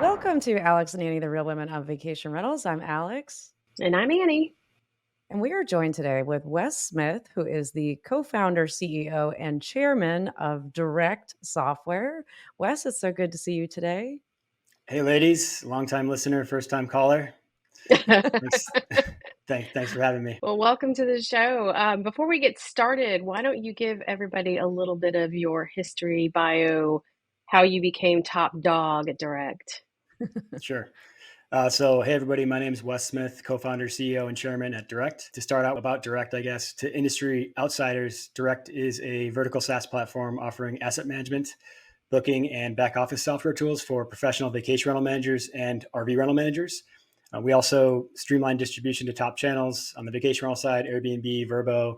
Welcome to Alex and Annie, the Real Women of Vacation Rentals. I'm Alex, And I'm Annie. and we are joined today with Wes Smith, who is the co-founder, CEO, and chairman of Direct Software. Wes, it's so good to see you today. Hey, ladies, long-time listener, first-time caller. Thanks, thanks for having me. Well, welcome to the show. Before we get started, why don't you give everybody a little bit of your history, bio, how you became top dog at Direct? Sure. Hey, everybody, my name is Wes Smith, co-founder, CEO, and chairman at Direct. To start out about Direct, I guess, to industry outsiders, Direct is a vertical SaaS platform offering asset management, booking, and back office software tools for professional vacation rental managers and RV rental managers. We also streamline distribution to top channels on the vacation rental side: Airbnb, VRBO,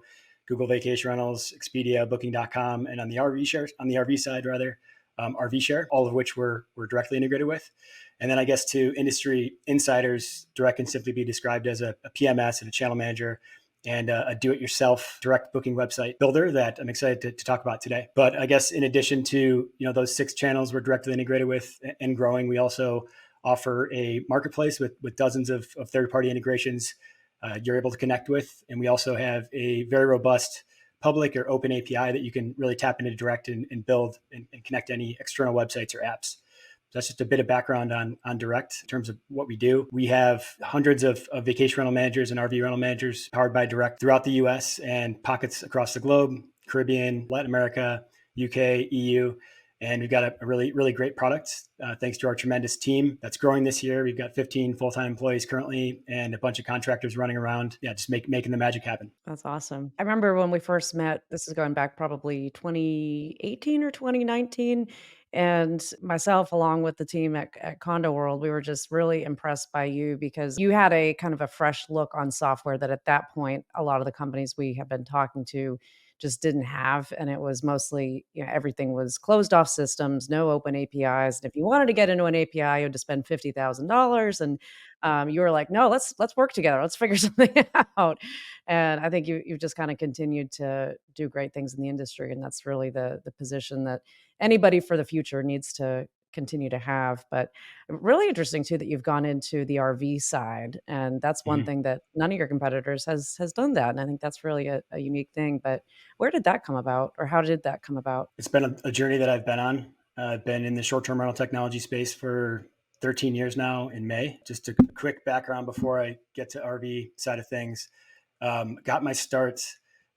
Google Vacation Rentals, Expedia, Booking.com, and on the RV side, RV Share, all of which we're directly integrated with. And then I guess to industry insiders, Direct can simply be described as a PMS and a channel manager and a do-it-yourself direct booking website builder that I'm excited to talk about today. But I guess in addition to those 6 channels we're directly integrated with and growing, we also offer a marketplace with dozens of third-party integrations you're able to connect with. And we also have a very robust public or open API that you can really tap into Direct and build and connect any external websites or apps. That's just a bit of background on Direct in terms of what we do. We have hundreds of vacation rental managers and RV rental managers powered by Direct throughout the US and pockets across the globe: Caribbean, Latin America, UK, EU. And we've got a really, really great product thanks to our tremendous team that's growing this year. We've got 15 full-time employees currently and a bunch of contractors running around. Yeah, just making the magic happen. That's awesome. I remember when we first met, this is going back probably 2018 or 2019. And myself, along with the team at Condo World, we were just really impressed by you because you had a kind of a fresh look on software that at that point, a lot of the companies we have been talking to just didn't have. And it was mostly, everything was closed off systems, no open APIs. And if you wanted to get into an API, you had to spend $50,000. And you were like, no, let's work together. Let's figure something out. And I think you've just kind of continued to do great things in the industry. And that's really the position that anybody for the future needs to continue to have. But really interesting too that you've gone into the RV side. And that's one Mhm. thing that none of your competitors has done that. And I think that's really a unique thing. But where did that come about, or how did that come about? It's been a journey that I've been on. I've been in the short-term rental technology space for 13 years now in May. Just a quick background before I get to RV side of things. Got my start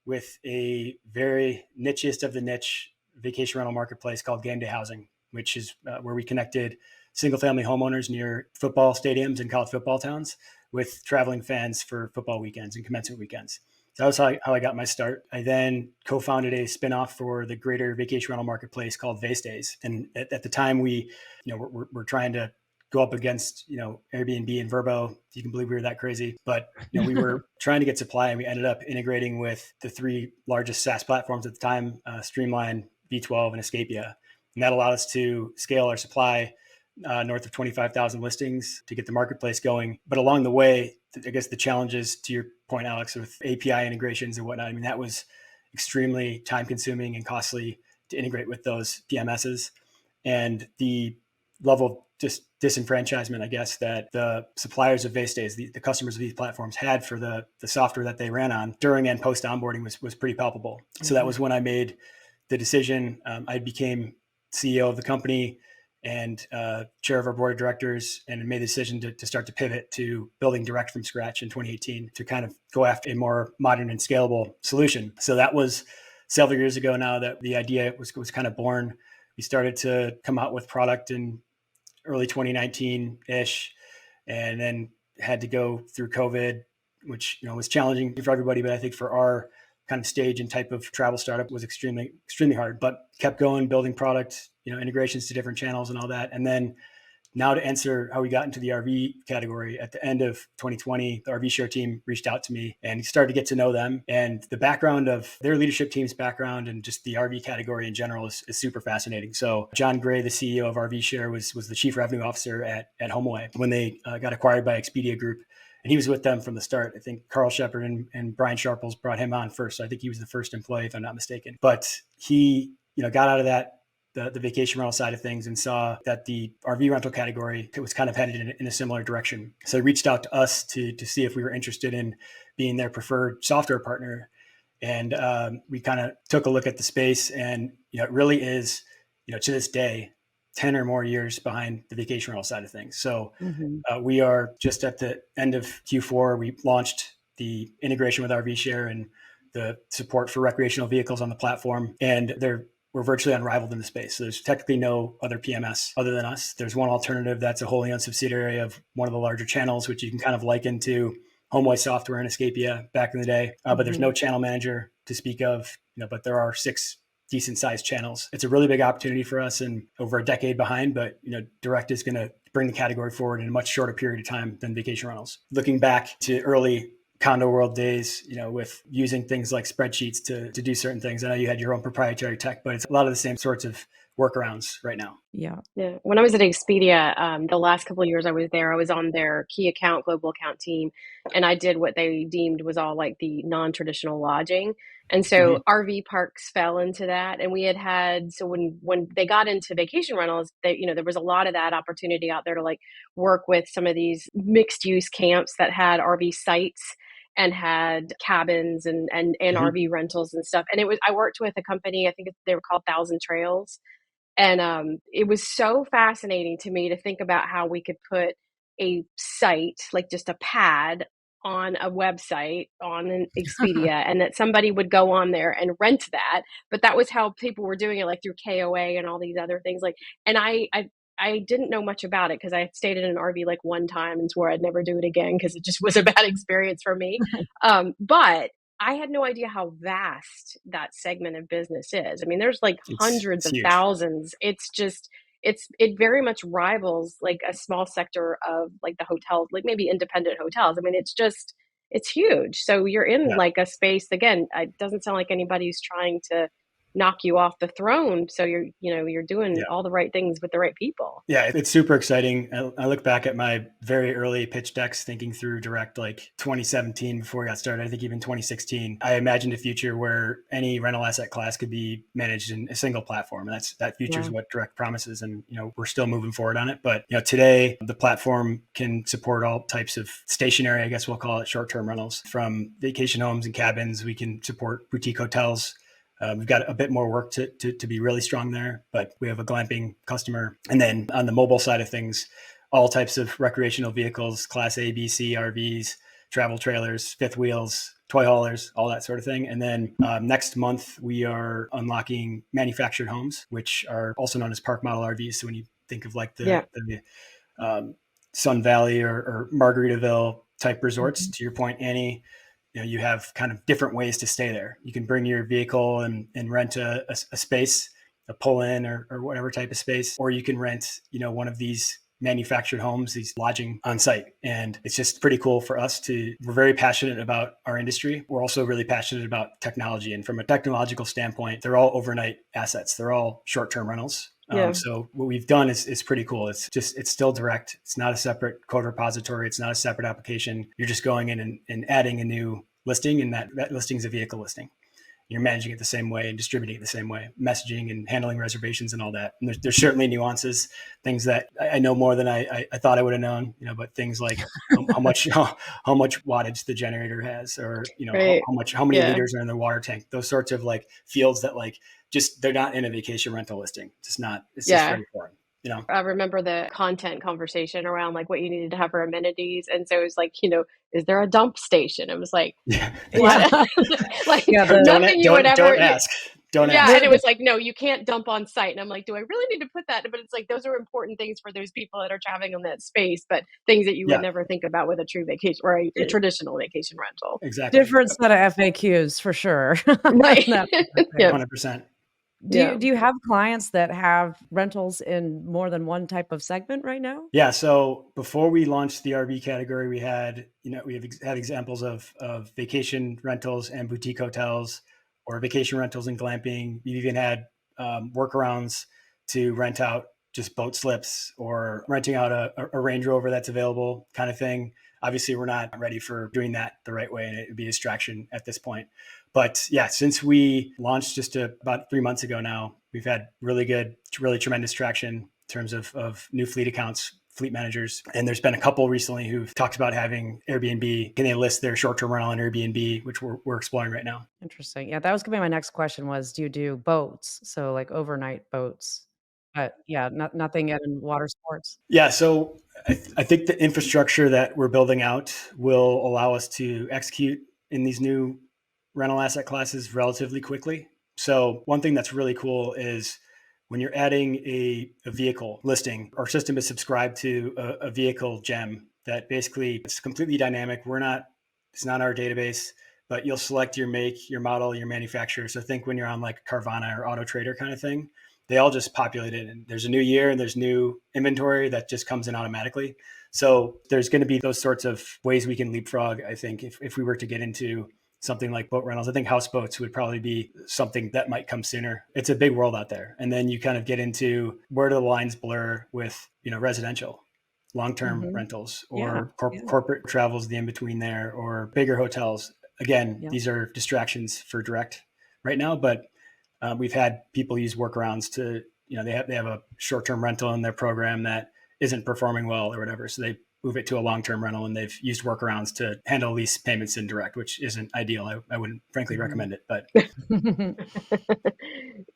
with a very nichest of the niche vacation rental marketplace called Game Day Housing, which is where we connected single-family homeowners near football stadiums and college football towns with traveling fans for football weekends and commencement weekends. So that was how I got my start. I then co-founded a spinoff for the greater vacation rental marketplace called Vaystays. And at the time, we're trying to go up against Airbnb and VRBO. If you can believe we were that crazy, but we were trying to get supply, and we ended up integrating with the 3 largest SaaS platforms at the time: Streamline, V12, and Expedia. And that allowed us to scale our supply north of 25,000 listings to get the marketplace going. But along the way, I guess the challenges, to your point, Alex, with API integrations and whatnot, I mean, that was extremely time consuming and costly to integrate with those PMSs. And the level of just disenfranchisement, I guess, that the suppliers of Vaystays, the customers of these platforms had for the software that they ran on during and post onboarding was pretty palpable. So that was when I made the decision. I became CEO of the company and chair of our board of directors, and made the decision to start to pivot to building Direct from scratch in 2018 to kind of go after a more modern and scalable solution. So that was several years ago now that the idea was kind of born. We started to come out with product in early 2019-ish, and then had to go through COVID, which was challenging for everybody, but I think for our kind of stage and type of travel startup was extremely hard, but kept going, building product, integrations to different channels and all that. And then now to answer how we got into the RV category, at the end of 2020, the RV Share team reached out to me and started to get to know them. And the background of their leadership team's background and just the RV category in general is super fascinating. So John Gray, the CEO of RV Share, was the chief revenue officer at HomeAway when they got acquired by Expedia Group. And he was with them from the start. I think Carl Shepard and Brian Sharples brought him on first. So I think he was the first employee, if I'm not mistaken. But he, got out of that the vacation rental side of things and saw that the RV rental category was kind of headed in a similar direction. So he reached out to us to see if we were interested in being their preferred software partner. And we kind of took a look at the space, and it really is, to this day, 10 or more years behind the vacation rental side of things. So we are just at the end of Q4. We launched the integration with RV Share and the support for recreational vehicles on the platform, and we're virtually unrivaled in the space. So there's technically no other PMS other than us. There's one alternative that's a wholly owned subsidiary of one of the larger channels, which you can kind of liken to HomeWay Software and Expedia back in the day. But there's no channel manager to speak of, but there are 6 decent sized channels. It's a really big opportunity for us, and over a decade behind, but direct is going to bring the category forward in a much shorter period of time than vacation rentals. Looking back to early Condo World days, with using things like spreadsheets to do certain things. I know you had your own proprietary tech, but it's a lot of the same sorts of workarounds right now. Yeah. Yeah. When I was at Expedia, the last couple of years I was there, I was on their key account, global account team, and I did what they deemed was all like the non-traditional lodging. And so RV parks fell into that. And we so when they got into vacation rentals, there was a lot of that opportunity out there to like work with some of these mixed use camps that had RV sites and had cabins and RV rentals and stuff. And I worked with a company, I think they were called Thousand Trails. And it was so fascinating to me to think about how we could put a site, like just a pad on a website on an Expedia, and that somebody would go on there and rent that. But that was how people were doing it, like through KOA and all these other things. And I didn't know much about it because I stayed in an RV like one time and swore I'd never do it again because it just was a bad experience for me. But I had no idea how vast that segment of business is. I mean, there's like hundreds It's of huge. thousands. It very much rivals like a small sector of like the hotels, like maybe independent hotels. I mean, it's huge. So you're in like a space, again, it doesn't sound like anybody's trying to knock you off the throne. So you're doing all the right things with the right people. Yeah, it's super exciting. I look back at my very early pitch decks thinking through direct, like 2017 before I got started. I think even 2016, I imagined a future where any rental asset class could be managed in a single platform. And that future is what direct promises. And, we're still moving forward on it. But, today the platform can support all types of stationary, I guess we'll call it, short-term rentals, from vacation homes and cabins. We can support boutique hotels. We've got a bit more work to be really strong there, but we have a glamping customer. And then on the mobile side of things, all types of recreational vehicles, Class A, B, C, RVs, travel trailers, fifth wheels, toy haulers, all that sort of thing. And then next month, we are unlocking manufactured homes, which are also known as park model RVs. So when you think of like the Sun Valley or Margaritaville type resorts, to your point, Annie, you have kind of different ways to stay there. You can bring your vehicle and rent a space, a pull-in or whatever type of space, or you can rent, one of these manufactured homes, these lodging on site. And it's just pretty cool for us we're very passionate about our industry. We're also really passionate about technology. And from a technological standpoint, they're all overnight assets. They're all short-term rentals. So what we've done is pretty cool. It's still direct. It's not a separate code repository. It's not a separate application. You're just going in and adding a new listing, and that listing is a vehicle listing. You're managing it the same way and distributing it the same way, messaging and handling reservations and all that. And there's certainly nuances, things that I know more than I thought I would have known, but things like how much wattage the generator has, or, how many liters are in the water tank, those sorts of like fields that like, just, they're not in a vacation rental listing. It's just very foreign. I remember the content conversation around like what you needed to have for amenities. And so it was like, is there a dump station? It was like, what? Like nothing you would ever don't ask. Don't ask. Yeah. And it was like, no, you can't dump on site. And I'm like, do I really need to put that? But it's like, those are important things for those people that are traveling on that space, but things that you would never think about with a true vacation or a traditional vacation rental. Exactly. Different set of FAQs for sure. Right. 100%. Do you have clients that have rentals in more than one type of segment right now? Yeah. So before we launched the RV category, we have had examples of vacation rentals and boutique hotels, or vacation rentals and glamping. We've even had workarounds to rent out just boat slips, or renting out a Range Rover that's available, kind of thing. Obviously, we're not ready for doing that the right way, and it would be a distraction at this point. But yeah, since we launched just about 3 months ago now, we've had really good, really tremendous traction in terms of new fleet accounts, fleet managers. And there's been a couple recently who've talked about having Airbnb. Can they list their short-term rental on Airbnb, which we're exploring right now. Interesting. Yeah, that was gonna be my next question was, do you do boats? So, like, overnight boats? But, yeah, nothing yet in water sports? Yeah, so I think the infrastructure that we're building out will allow us to execute in these new rental asset classes relatively quickly. So one thing that's really cool is when you're adding a vehicle listing, our system is subscribed to a vehicle gem that basically it's completely dynamic. It's not our database, but you'll select your make, your model, your manufacturer. So think when you're on like Carvana or Auto Trader kind of thing, they all just populate it. And there's a new year and there's new inventory that just comes in automatically. So there's going to be those sorts of ways we can leapfrog, I think, if we were to get into something like boat rentals. I think houseboats would probably be something that might come sooner. It's a big world out there. And then you kind of get into where do the lines blur with, residential, long-term Mhm. rentals Yeah, or yeah, corporate travels, the in between there, or bigger hotels. Again, yeah. these are distractions for direct right now, but we've had people use workarounds to, they have a short-term rental in their program that isn't performing well or whatever. So they move it to a long-term rental and they've used workarounds to handle lease payments in direct, which isn't ideal. I wouldn't frankly Mhm. recommend it, but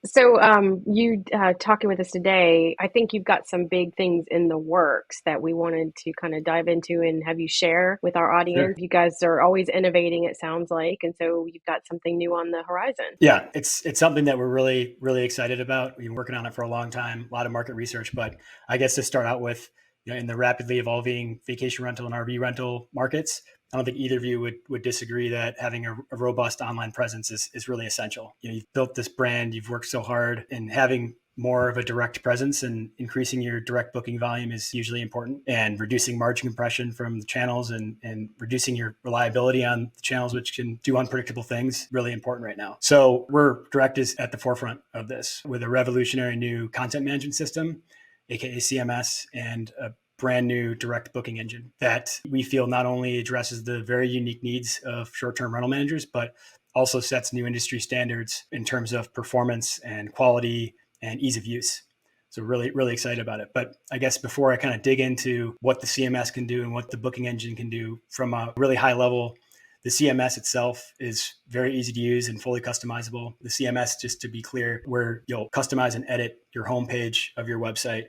So, you talking with us today, I think you've got some big things in the works that we wanted to kind of dive into and have you share with our audience. sure. You guys are always innovating, it sounds like, and so you've got something new on the horizon. Yeah, it's something that we're really, really excited about. We've been working on it for a long time, a lot of market research, but I guess to start out with, in the rapidly evolving vacation rental and RV rental markets, I don't think either of you would disagree that having a robust online presence is really essential. You've built this brand, you've worked so hard, and having more of a direct presence and increasing your direct booking volume is usually important, and reducing margin compression from the channels and reducing your reliability on the channels, which can do unpredictable things, really important right now. So we're direct is at the forefront of this with a revolutionary new content management system, aka CMS, and a brand new direct booking engine that we feel not only addresses the very unique needs of short-term rental managers, but also sets new industry standards in terms of performance and quality and ease of use. So really, really excited about it. But I guess before I kind of dig into what the CMS can do and what the booking engine can do from a really high level, the CMS itself is very easy to use and fully customizable. The CMS, just to be clear, where you'll customize and edit your homepage of your website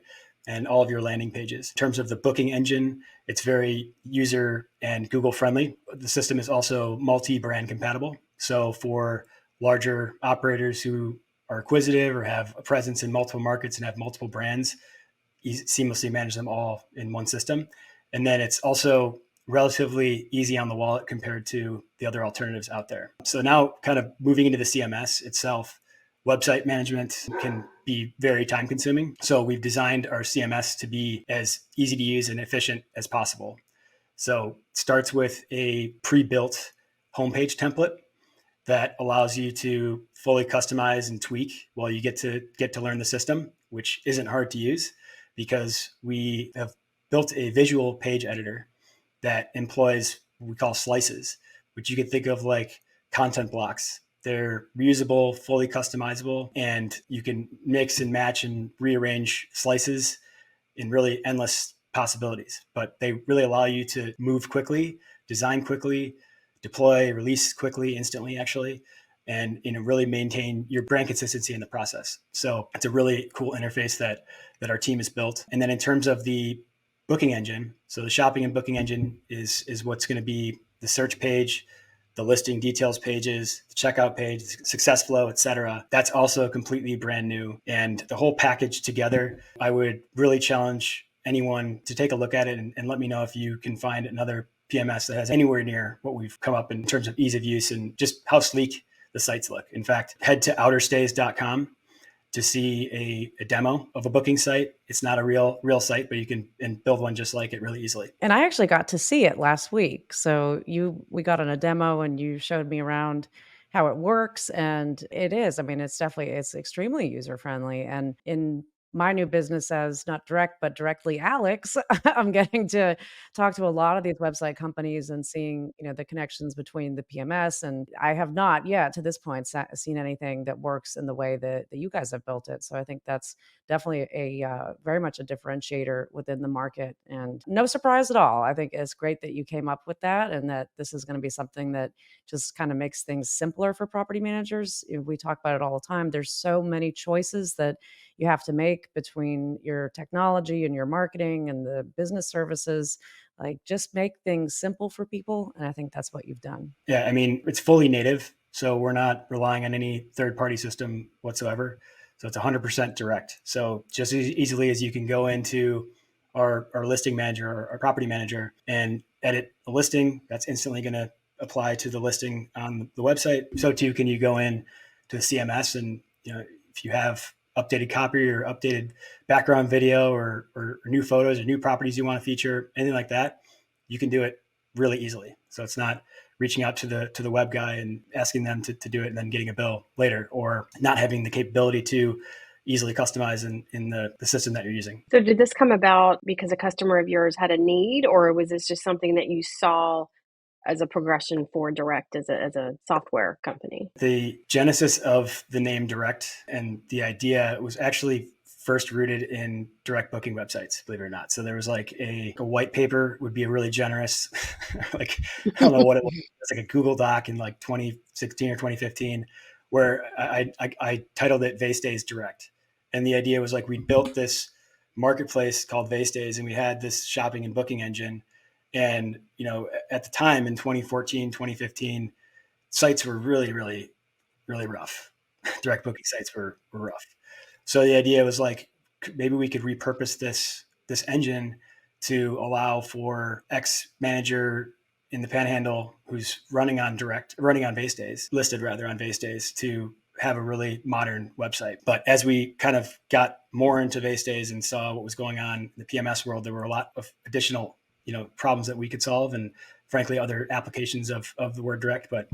and all of your landing pages. In terms of the booking engine, it's very user and Google friendly. The system is also multi-brand compatible. So for larger operators who are acquisitive or have a presence in multiple markets and have multiple brands, seamlessly manage them all in one system. And then it's also relatively easy on the wallet compared to the other alternatives out there. So now kind of moving into the CMS itself, website management can be very time consuming. So we've designed our CMS to be as easy to use and efficient as possible. So it starts with a pre-built homepage template that allows you to fully customize and tweak while you get to learn the system, which isn't hard to use because we have built a visual page editor that employs what we call slices, which you can think of like content blocks. They're reusable, fully customizable, and you can mix and match and rearrange slices in really endless possibilities. But they really allow you to move quickly, design quickly, deploy, release quickly, instantly, actually, and really maintain your brand consistency in the process. So it's a really cool interface that our team has built. And then in terms of the booking engine, so the shopping and booking engine is what's going to be the search page, the listing details pages, the checkout page, success flow, et cetera. That's also completely brand new. And the whole package together, I would really challenge anyone to take a look at it and let me know if you can find another PMS that has anywhere near what we've come up in terms of ease of use and just how sleek the sites look. In fact, head to outerstays.com to see a demo of a booking site. It's not a real site, but you can and build one just like it really easily. And I actually got to see it last week. So we got on a demo and you showed me around how it works, and it is. I mean, it's extremely user friendly, and in my new business as not direct, but directly Alex, I'm getting to talk to a lot of these website companies and seeing, the connections between the PMS. And I have not yet to this point seen anything that works in the way that you guys have built it. So I think that's definitely very much a differentiator within the market, and no surprise at all. I think it's great that you came up with that, and that this is going to be something that just kind of makes things simpler for property managers. We talk about it all the time. There's so many choices that you have to make between your technology and your marketing and the business services. Like, just make things simple for people. And I think that's what you've done. Yeah, I mean, it's fully native, so we're not relying on any third-party system whatsoever. So it's 100% direct. So just as easily as you can go into our listing manager or our property manager and edit a listing, that's instantly going to apply to the listing on the website. So too can you go in to the CMS, and if you have updated copy or updated background video or new photos or new properties you want to feature, anything like that, you can do it really easily. So it's not reaching out to the web guy and asking them to do it and then getting a bill later, or not having the capability to easily customize in the system that you're using. So did this come about because a customer of yours had a need, or was this just something that you saw as a progression for Direct as a software company? The genesis of the name Direct and the idea was actually first rooted in direct booking websites, believe it or not. So there was like a white paper would be a really generous, like, I don't know what it was. It's like a Google Doc in like 2016 or 2015, where I titled it Vase Days Direct. And the idea was like, we built this marketplace called Vase Days, and we had this shopping and booking engine. And, at the time in 2014, 2015, sites were really, really, really rough. Direct booking sites were rough. So the idea was like, maybe we could repurpose this engine to allow for X manager in the Panhandle who's running on Vase Days, listed rather on Vase Days, to have a really modern website. But as we kind of got more into Vase Days and saw what was going on in the PMS world, there were a lot of additional problems that we could solve, and frankly other applications of the word direct. But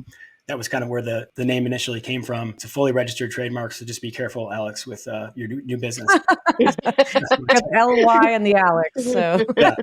that was kind of where the name initially came from. It's a fully registered trademark, so just be careful, Alex, with your new business. Got the LY and the Alex. So Yeah.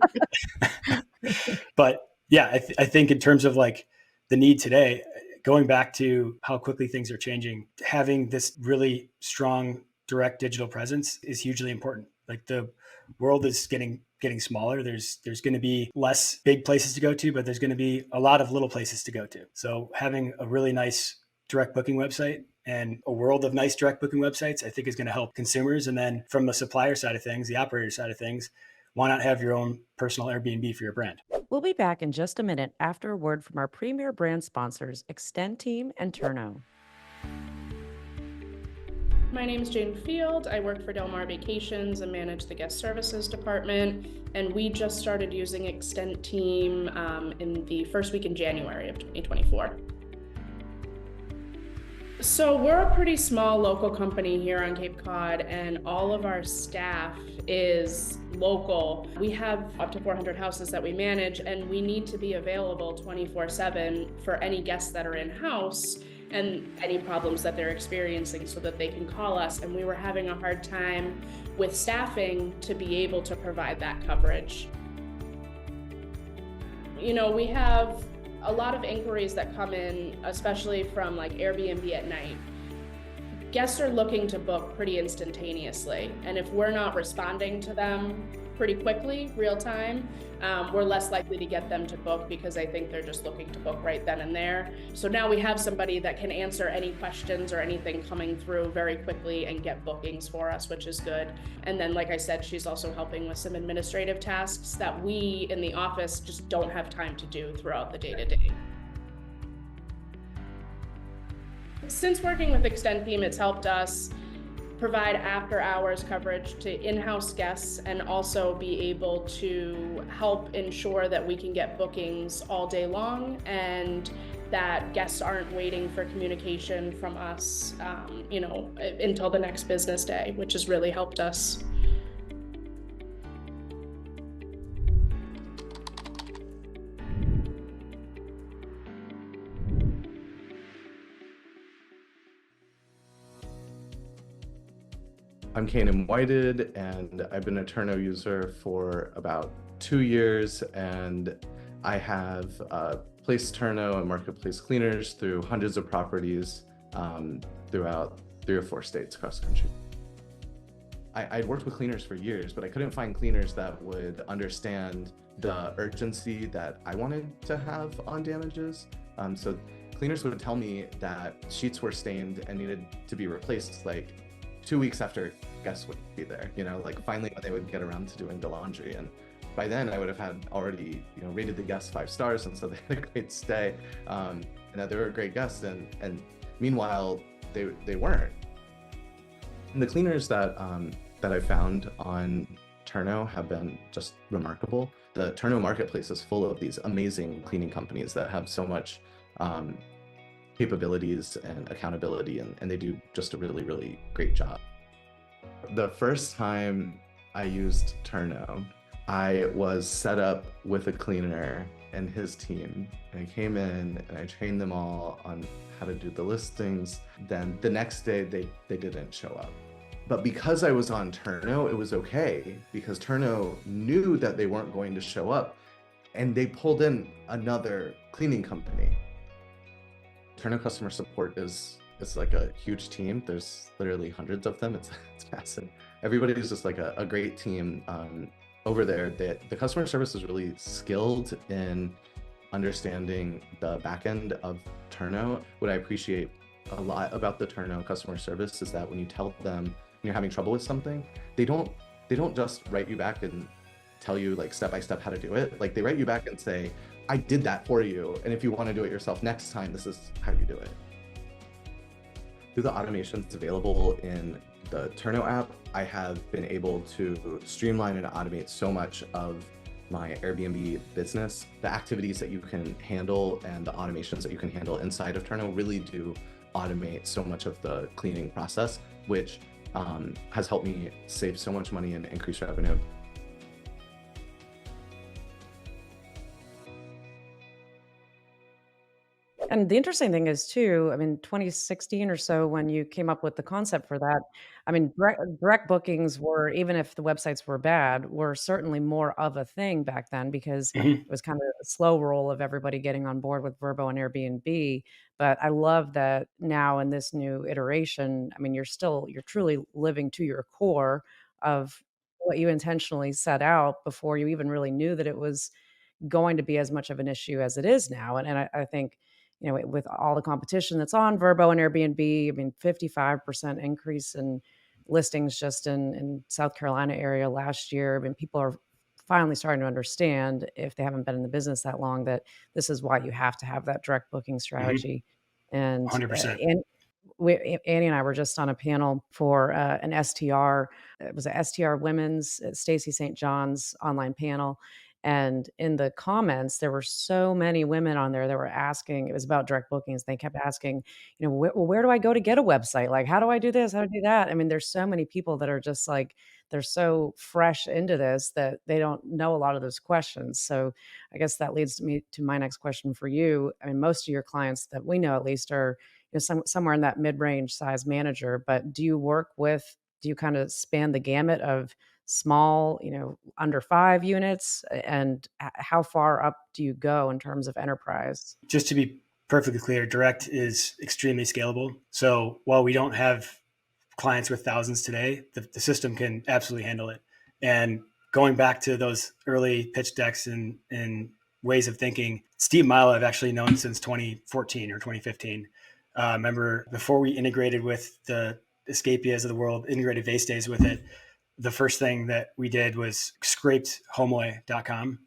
But yeah, I think in terms of like the need today, going back to how quickly things are changing, having this really strong direct digital presence is hugely important. Like, the world is getting smaller. There's going to be less big places to go to, but there's going to be a lot of little places to go to. So having a really nice direct booking website and a world of nice direct booking websites, I think, is going to help consumers. And then from the supplier side of things, the operator side of things, why not have your own personal Airbnb for your brand? we'll be back in just a minute after a word from our premier brand sponsors, Extend Team and Turno. My name is Jane Field. I work for Del Mar Vacations and manage the guest services department. And we just started using Extend Team in the first week in January of 2024. So we're a pretty small local company here on Cape Cod, and all of our staff is local. We have up to 400 houses that we manage, and we need to be available 24/7 for any guests that are in-house and any problems that they're experiencing, so that they can call us. And we were having a hard time with staffing to be able to provide that coverage. We have a lot of inquiries that come in, especially from like Airbnb at night. Guests are looking to book pretty instantaneously, and if we're not responding to them pretty quickly, real time, we're less likely to get them to book, because I think they're just looking to book right then and there. So now we have somebody that can answer any questions or anything coming through very quickly and get bookings for us, which is good. And then, like I said, she's also helping with some administrative tasks that we in the office just don't have time to do throughout the day-to-day. Since working with Extend Team, it's helped us provide after-hours coverage to in-house guests, and also be able to help ensure that we can get bookings all day long, and that guests aren't waiting for communication from us, until the next business day, which has really helped us. I'm Kanan Whited, and I've been a Turno user for about 2 years, and I have placed Turno and marketplace cleaners through hundreds of properties throughout 3 or 4 states across the country. I'd worked with cleaners for years, but I couldn't find cleaners that would understand the urgency that I wanted to have on damages. So cleaners would tell me that sheets were stained and needed to be replaced like 2 weeks after guests would be there, like finally when they would get around to doing the laundry. And by then I would have had already, rated the guests 5 stars, and so they had a great stay, and that they were great guests. And meanwhile, they weren't. And the cleaners that I found on Turno have been just remarkable. The Turno marketplace is full of these amazing cleaning companies that have so much capabilities and accountability, and they do just a really, really great job. The first time I used Turno, I was set up with a cleaner and his team. And I came in and I trained them all on how to do the listings. Then the next day they didn't show up. But because I was on Turno, it was okay, because Turno knew that they weren't going to show up, and they pulled in another cleaning company. Turno customer support is like a huge team. There's literally hundreds of them. It's massive. Everybody is just like a great team over there. The customer service is really skilled in understanding the back end of Turno. What I appreciate a lot about the Turno customer service is that when you tell them you're having trouble with something, they don't just write you back and tell you like step by step how to do it. Like they write you back and say, I did that for you, and if you want to do it yourself next time, this is how you do it. Through the automations available in the Turno app, I have been able to streamline and automate so much of my Airbnb business. The activities that you can handle and the automations that you can handle inside of Turno really do automate so much of the cleaning process, which has helped me save so much money and increase revenue. And the interesting thing is too, 2016 or so when you came up with the concept for that, direct bookings were, even if the websites were bad, were certainly more of a thing back then because Mhm. it was kind of a slow roll of everybody getting on board with VRBO and Airbnb. But I love that now in this new iteration, you're truly living to your core of what you intentionally set out before you even really knew that it was going to be as much of an issue as it is now. And I think, with all the competition that's on VRBO and Airbnb, 55% increase in listings just in South Carolina area last year. People are finally starting to understand, if they haven't been in the business that long, that this is why you have to have that direct booking Mhm. strategy. And 100%. Annie and I were just on a panel for an STR. It was a STR Women's at Stacey St. John's online panel. And in the comments, there were so many women on there that were asking. It was about direct bookings. They kept asking, where do I go to get a website? Like, how do I do this? How do I do that? There's so many people that are just like, they're so fresh into this that they don't know a lot of those questions. So I guess that leads me to my next question for you. Most of your clients that we know at least are somewhere in that mid-range size manager, but do you kind of span the gamut of small, under 5 units, and how far up do you go in terms of enterprise? Just to be perfectly clear, direct is extremely scalable. So while we don't have clients with thousands today, the system can absolutely handle it. And going back to those early pitch decks and ways of thinking, Steve Milo I've actually known since 2014 or 2015. Remember before we integrated with the Escapias of the world, integrated vase days with it, the first thing that we did was scraped homeaway.com.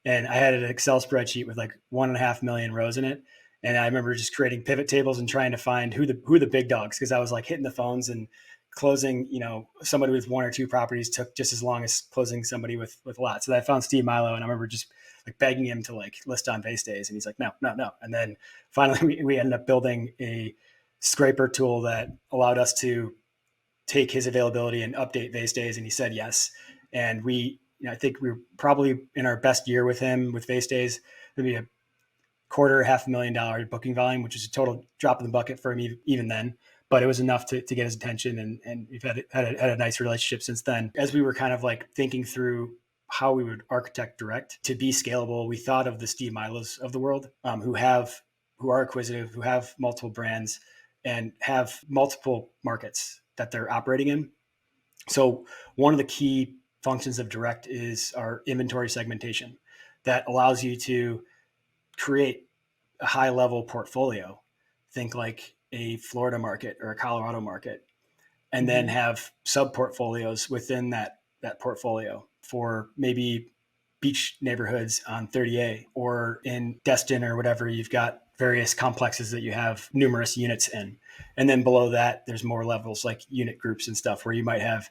And I had an Excel spreadsheet with like 1.5 million rows in it. And I remember just creating pivot tables and trying to find who the big dogs, because I was like hitting the phones and closing, somebody with 1 or 2 properties took just as long as closing somebody with a lot. So I found Steve Milo, and I remember just like begging him to like list on base days. And he's like, no. And then finally we ended up building a scraper tool that allowed us to take his availability and update vase days. And he said yes. And I think we were probably in our best year with him with vase days, maybe a $250,000 booking volume, which is a total drop in the bucket for him even then. but it was enough to get his attention. And we've had a nice relationship since then. As we were kind of like thinking through how we would architect direct to be scalable, we thought of the Steve Milos of the world, who are acquisitive, who have multiple brands and have multiple markets that they're operating in. So one of the key functions of direct is our inventory segmentation that allows you to create a high level portfolio. Think like a Florida market or a Colorado market, and then have sub portfolios within that portfolio for maybe beach neighborhoods on 30A, or in Destin or whatever, you've got various complexes that you have numerous units in. And then below that, there's more levels like unit groups and stuff where you might have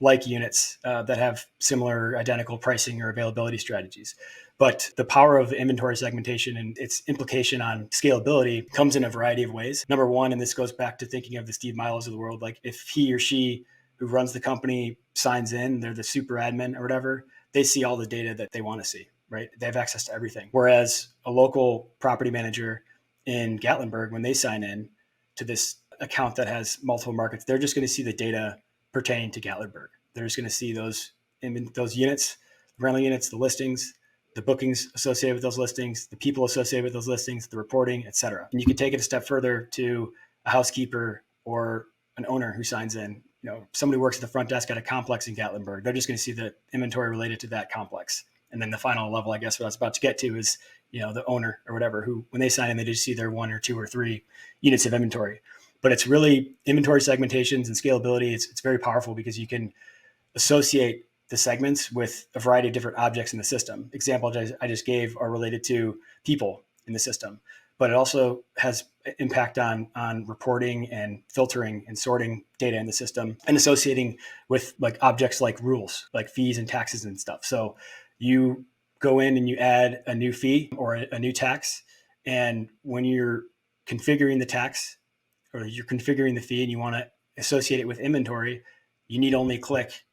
like units that have similar identical pricing or availability strategies. But the power of inventory segmentation and its implication on scalability comes in a variety of ways. Number one, and this goes back to thinking of the Steve Milos of the world, like if he or she who runs the company signs in, they're the super admin or whatever, they see all the data that they want to see, right? They have access to everything. Whereas a local property manager in Gatlinburg, when they sign in to this account that has multiple markets, they're just going to see the data pertaining to Gatlinburg. They're just going to see those units, rental units, the listings, the bookings associated with those listings, the people associated with those listings, the reporting, et cetera. And you can take it a step further to a housekeeper or an owner who signs in. You know, somebody works at the front desk at a complex in Gatlinburg. They're just going to see the inventory related to that complex. And then the final level, I guess what I was about to get to is, you know, the owner or whatever, who, when they sign in, they just see their 1 or 2 or 3 units of inventory. But it's really inventory segmentations and scalability. It's very powerful because you can associate the segments with a variety of different objects in the system. Examples I just gave are related to people in the system, but it also has impact on reporting and filtering and sorting data in the system and associating with like objects like rules, like fees and taxes and stuff. So you go in and you add a new fee or a new tax. And when you're configuring the tax or you're configuring the fee and you want to associate it with inventory, you need only click,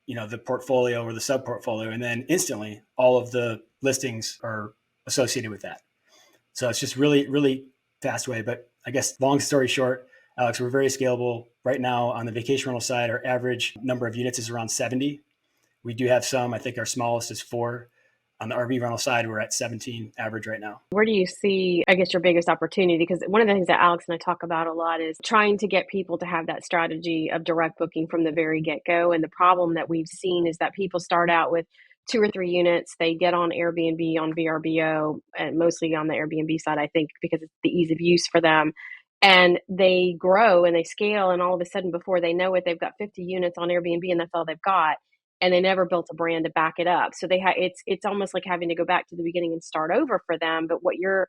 you know, the portfolio or the sub portfolio, and then instantly all of the listings are associated with that. So it's just really, really fast way. But I guess long story short, Alex, we're very scalable right now on the vacation rental side. Our average number of units is around 70. We do have some, I think our smallest is 4. On the RV rental side, we're at 17 average right now. Where do you see, I guess, your biggest opportunity? Because one of the things that Alex and I talk about a lot is trying to get people to have that strategy of direct booking from the very get-go. And the problem that we've seen is that people start out with 2 or 3 units. They get on Airbnb, on VRBO, and mostly on the Airbnb side, I think, because it's the ease of use for them. And they grow and they scale, and all of a sudden, before they know it, they've got 50 units on Airbnb, and that's all they've got. And they never built a brand to back it up. So it's almost like having to go back to the beginning and start over for them. But what you're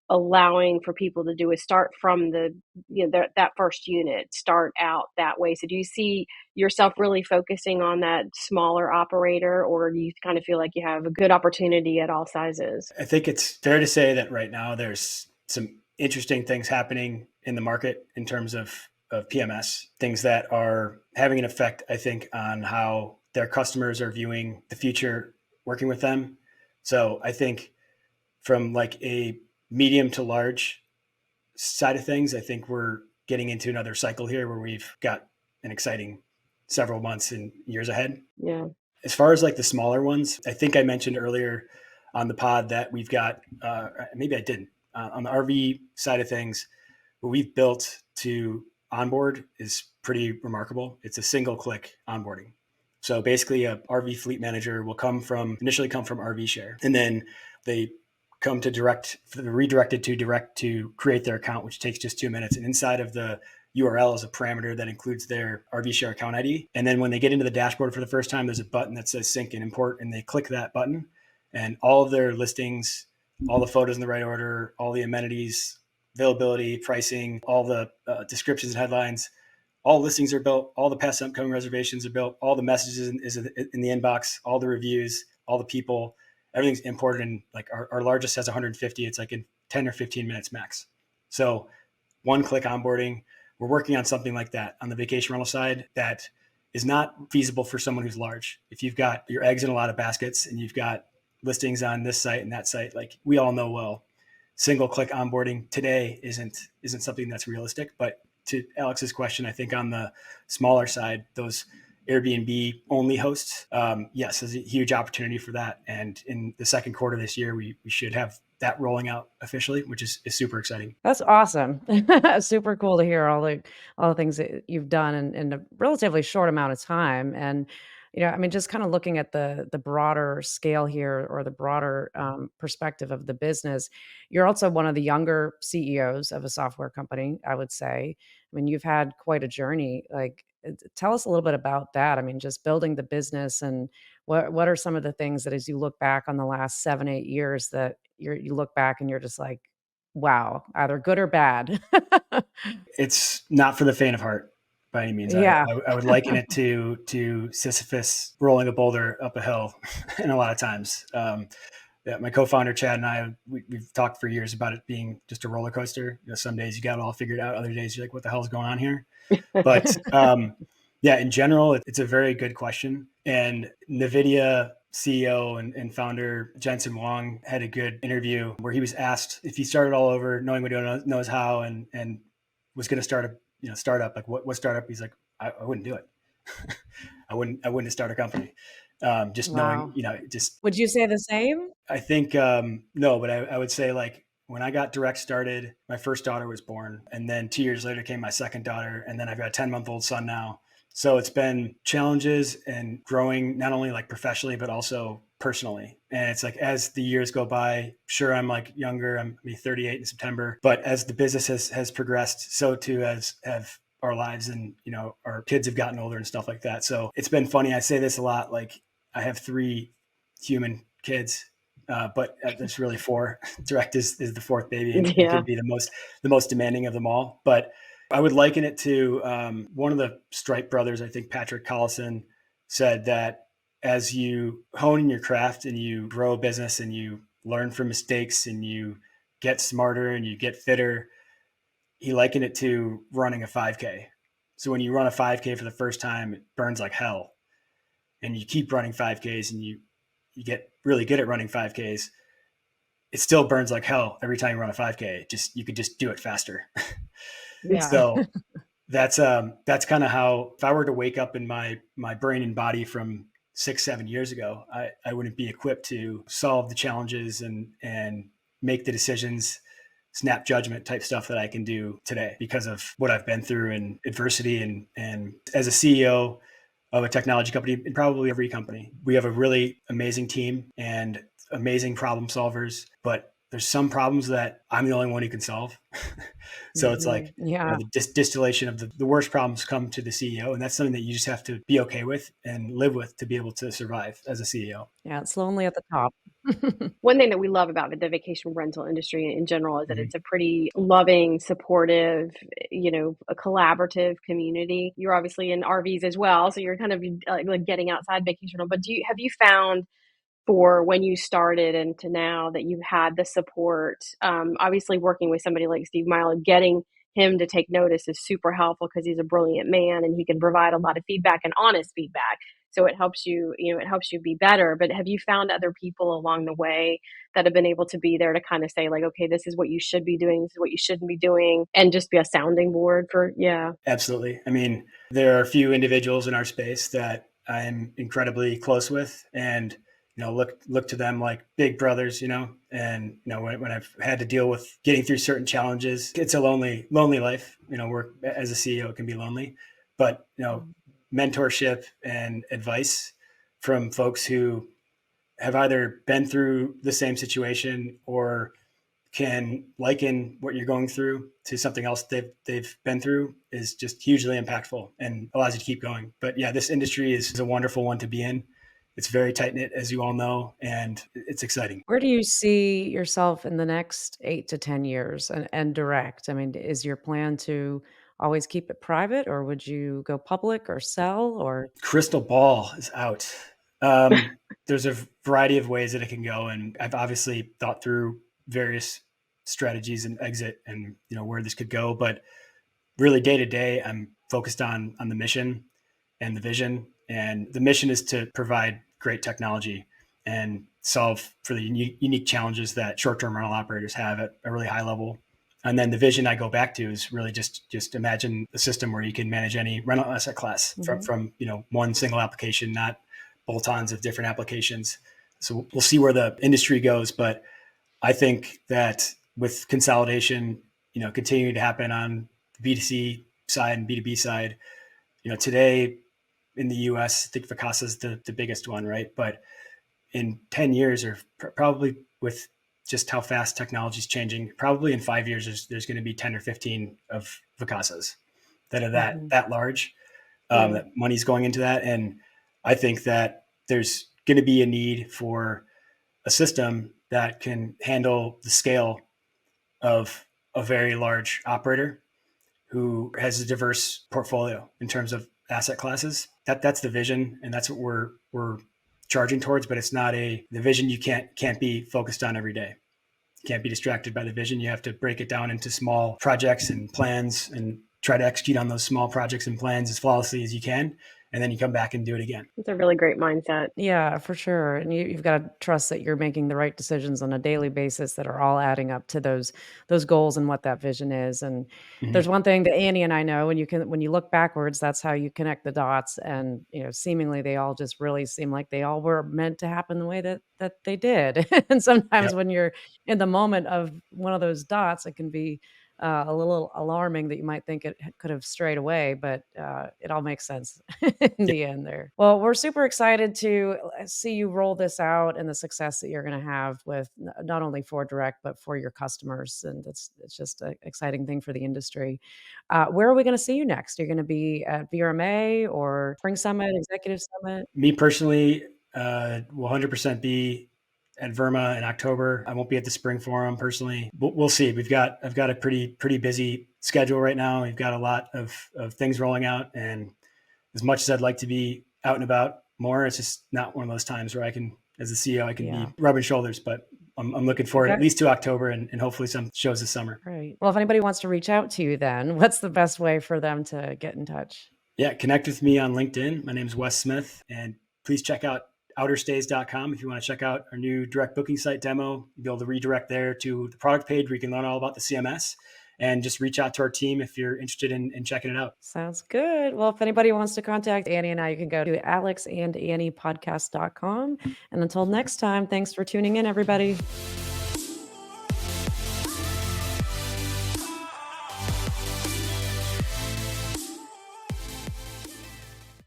allowing for people to do is start from that first unit, start out that way. So do you see yourself really focusing on that smaller operator, or do you kind of feel like you have a good opportunity at all sizes? I think it's fair to say that right now there's some interesting things happening in the market in terms of PMS, things that are having an effect, I think, on how their customers are viewing the future working with them. So I think from like a medium to large side of things, I think we're getting into another cycle here where we've got an exciting several months and years ahead. Yeah. As far as like the smaller ones, I think I mentioned earlier on the pod that we've got, maybe I didn't, on the RV side of things, what we've built to onboard is pretty remarkable. It's a single click onboarding. So basically a RV fleet manager will initially come from RV Share, and then they come to redirected to direct to create their account, which takes just 2 minutes. And inside of the URL is a parameter that includes their RV Share account ID. And then when they get into the dashboard for the first time, there's a button that says sync and import, and they click that button, and all of their listings, all the photos in the right order, all the amenities, availability, pricing, all the descriptions and headlines, all listings are built, all the past upcoming reservations are built, all the messages is in the inbox, all the reviews, all the people, everything's imported. And like our largest has 150. It's like in 10 or 15 minutes max. So one click onboarding. We're working on something like that on the vacation rental side that is not feasible for someone who's large. If you've got your eggs in a lot of baskets and you've got listings on this site and that site, like we all know well, single click onboarding today isn't something that's realistic, but to Alex's question, I think on the smaller side, those Airbnb only hosts, yes, there's a huge opportunity for that. And in the second quarter this year, we should have that rolling out officially, which is super exciting. That's awesome. Super cool to hear all the things that you've done in a relatively short amount of time. And, I mean, just kind of looking at the broader scale here or the broader perspective of the business, you're also one of the younger CEOs of a software company, I would say. I mean, you've had quite a journey. Like, tell us a little bit about that. I mean, just building the business and what are some of the things that as you look back on the last 7, 8 years that you look back and you're just like, wow, either good or bad. It's not for the faint of heart by any means. Yeah. I would liken it to Sisyphus rolling a boulder up a hill, and a lot of times. Yeah, my co-founder Chad and I, we've talked for years about it being just a roller coaster. Some days you got it all figured out, other days you're like, "What the hell's going on here?" But yeah, in general, it's a very good question. And NVIDIA CEO and founder Jensen Huang had a good interview where he was asked if he started all over, knowing what he knows how, and was going to start a startup. Like what startup? He's like, I wouldn't do it. I wouldn't start a company. Just knowing, Wow. just Would you say the same? I think no, but I would say like when I got direct started, my first daughter was born, and then 2 years later came my second daughter, and then I've got a 10-month-old son now. So it's been challenges and growing not only like professionally but also personally. And it's like as the years go by, sure I'm like younger, I'm gonna be 38 in September, but as the business has progressed, so too have our lives, and our kids have gotten older and stuff like that. So it's been funny. I say this a lot. Like I have 3 human kids, but there's really 4. Direct is the 4th baby, and Yeah. could be the most demanding of them all. But I would liken it to one of the Stripe brothers. I think Patrick Collison said that as you hone in your craft and you grow a business and you learn from mistakes and you get smarter and you get fitter, he likened it to running a 5K. So when you run a 5K for the first time, it burns like hell, and you keep running 5Ks and you get really good at running 5Ks. It still burns like hell every time you run a 5K. You could just do it faster. Yeah. So that's kind of how, if I were to wake up in my brain and body from 6-7 years ago, I wouldn't be equipped to solve the challenges and make the decisions, snap judgment type stuff that I can do today because of what I've been through in adversity. And as a CEO of a technology company, and probably every company, we have a really amazing team and amazing problem solvers, but there's some problems that I'm the only one who can solve. So it's like, Yeah. the distillation of the worst problems come to the CEO. And that's something that you just have to be okay with and live with to be able to survive as a CEO. Yeah, it's lonely at the top. One thing that we love about the vacation rental industry in general is that Mhm. it's a pretty loving, supportive, a collaborative community. You're obviously in RVs as well, so you're kind of like getting outside vacation rental. But have you found for when you started and to now that you've had the support, obviously working with somebody like Steve Milo, getting him to take notice is super helpful because he's a brilliant man and he can provide a lot of feedback and honest feedback. So it helps you, it helps you be better. But have you found other people along the way that have been able to be there to kind of say like, okay, this is what you should be doing, this is what you shouldn't be doing, and just be a sounding board for, yeah. Absolutely. I mean, there are a few individuals in our space that I'm incredibly close with, and look to them like big brothers, and when I've had to deal with getting through certain challenges, it's a lonely life. Work as a CEO, it can be lonely, but mentorship and advice from folks who have either been through the same situation or can liken what you're going through to something else they've been through is just hugely impactful and allows you to keep going. But yeah, this industry is a wonderful one to be in. It's very tight knit, as you all know, and it's exciting. Where do you see yourself in the next 8 to 10 years and direct? I mean, is your plan to always keep it private, or would you go public or sell or Crystal ball is out. There's a variety of ways that it can go, and I've obviously thought through various strategies and exit and where this could go. But really, day to day, I'm focused on the mission and the vision. And the mission is to provide great technology and solve for the unique challenges that short-term rental operators have at a really high level. And then the vision I go back to is really just imagine a system where you can manage any rental asset class from one single application, not bolt-ons of different applications. So we'll see where the industry goes, but I think that with consolidation, continuing to happen on the B2C side and B2B side, today in the US, I think Vacasa is the biggest one, right? But in 10 years, or probably with just how fast technology is changing, probably in 5 years, there's going to be 10 or 15 of Vacasas that are that large, that money's going into that. And I think that there's going to be a need for a system that can handle the scale of a very large operator who has a diverse portfolio in terms of asset classes. That's the vision, and that's what we're charging towards. But it's not the vision you can't be focused on every day. You can't be distracted by the vision. You have to break it down into small projects and plans and try to execute on those small projects and plans as flawlessly as you can. And then you come back and do it again. It's a really great mindset. Yeah, for sure. And you've got to trust that you're making the right decisions on a daily basis that are all adding up to those goals and what that vision is. And there's one thing that Annie and I know, and when you look backwards, that's how you connect the dots. And seemingly they all just really seem like they all were meant to happen the way that they did. And sometimes when you're in the moment of one of those dots, it can be a little alarming that you might think it could have strayed away, but it all makes sense in the end there. Well, we're super excited to see you roll this out and the success that you're going to have with not only for direct, but for your customers. And it's just an exciting thing for the industry. Where are we going to see you next? You're going to be at VRMA or Spring Summit, Executive Summit? Me personally will 100% be at Verma in October. I won't be at the Spring Forum personally. We'll see. I've got a pretty busy schedule right now. We've got a lot of things rolling out, and as much as I'd like to be out and about more, it's just not one of those times where I can, as a CEO, I can be rubbing shoulders. But I'm looking forward at least to October and hopefully some shows this summer. Right. Well, if anybody wants to reach out to you, then what's the best way for them to get in touch? Yeah, connect with me on LinkedIn. My name is Wes Smith, and please check out outerstays.com if you want to check out our new direct booking site demo. You'll be able to redirect there to the product page where you can learn all about the CMS, and just reach out to our team if you're interested in checking it out. Sounds good. Well, if anybody wants to contact Annie and I, you can go to alexandanniepodcast.com. And until next time, thanks for tuning in, everybody.